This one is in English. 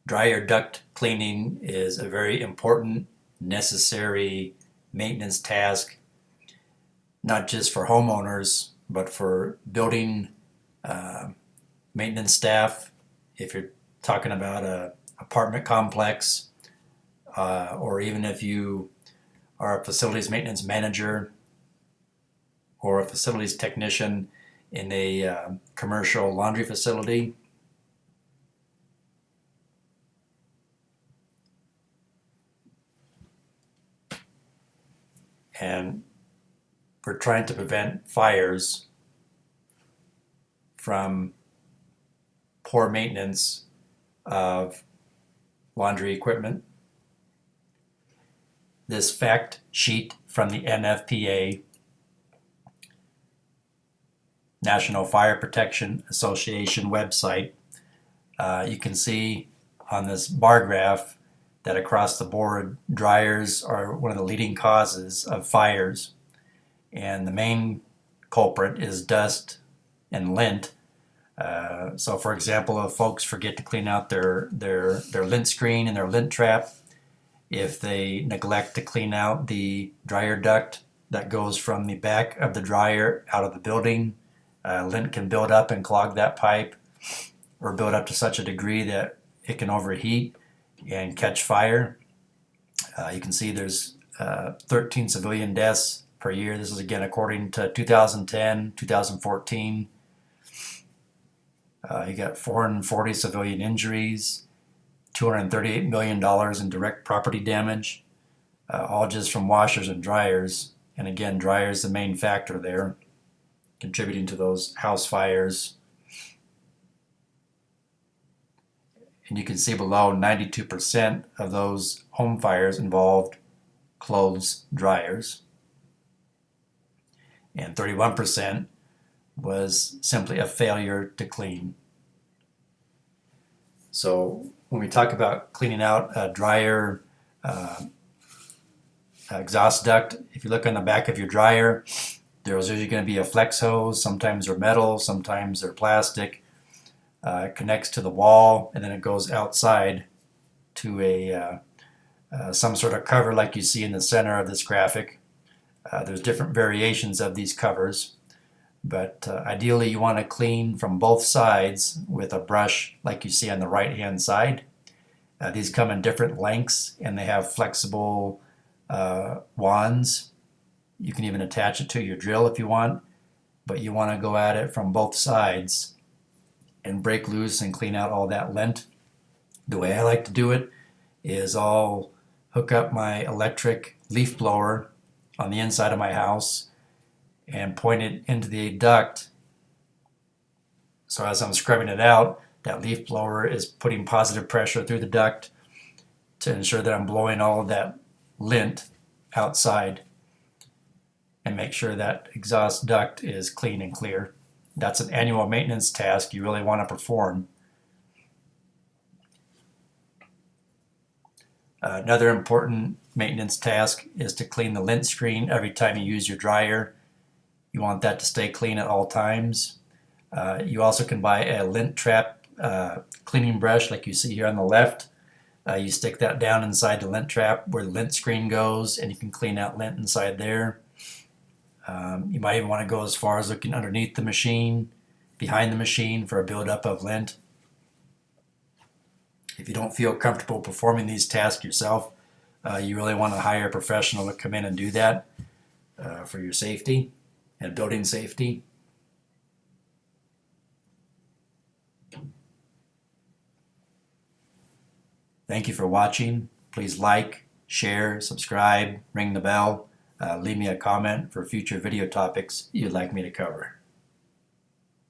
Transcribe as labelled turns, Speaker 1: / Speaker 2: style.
Speaker 1: Dryer duct cleaning is a very important, necessary maintenance task, not just for homeowners, but for building maintenance staff. If you're talking about an apartment complex, or even if you are a facilities maintenance manager or a facilities technician in a commercial laundry facility. And we're trying to prevent fires from poor maintenance of laundry equipment. This fact sheet from the NFPA, National Fire Protection Association website, you can see on this bar graph that across the board, dryers are one of the leading causes of fires. And the main culprit is dust and lint. So for example, if folks forget to clean out their lint screen and their lint trap, if they neglect to clean out the dryer duct that goes from the back of the dryer out of the building, lint can build up and clog that pipe, or build up to such a degree that it can overheat and catch fire. You can see there's 13 civilian deaths per year. This is again according to 2010, 2014. You got 440 civilian injuries, $238 million in direct property damage, all just from washers and dryers. And again, dryers the main factor there, contributing to those house fires. And you can see below 92% of those home fires involved clothes dryers. And 31% was simply a failure to clean. So when we talk about cleaning out a dryer exhaust duct, if you look on the back of your dryer, there's usually going to be a flex hose. Sometimes they're metal, sometimes they're plastic. It connects to the wall, and then it goes outside to a some sort of cover like you see in the center of this graphic. There's different variations of these covers, but ideally you want to clean from both sides with a brush like you see on the right hand side. These come in different lengths, and they have flexible wands. You can even attach it to your drill if you want, but you want to go at it from both sides and break loose and clean out all that lint. The way I like to do it is I'll hook up my electric leaf blower on the inside of my house and point it into the duct. So as I'm scrubbing it out, that leaf blower is putting positive pressure through the duct to ensure that I'm blowing all of that lint outside and make sure that exhaust duct is clean and clear. That's an annual maintenance task you really want to perform. Another important maintenance task is to clean the lint screen every time you use your dryer. You want that to stay clean at all times. You also can buy a lint trap cleaning brush like you see here on the left. You stick that down inside the lint trap where the lint screen goes, and you can clean out lint inside there. You might even want to go as far as looking underneath the machine, behind the machine for a buildup of lint. If you don't feel comfortable performing these tasks yourself, you really want to hire a professional to come in and do that for your safety and building safety. Thank you for watching. Please like, share, subscribe, ring the bell. Leave me a comment for future video topics you'd like me to cover.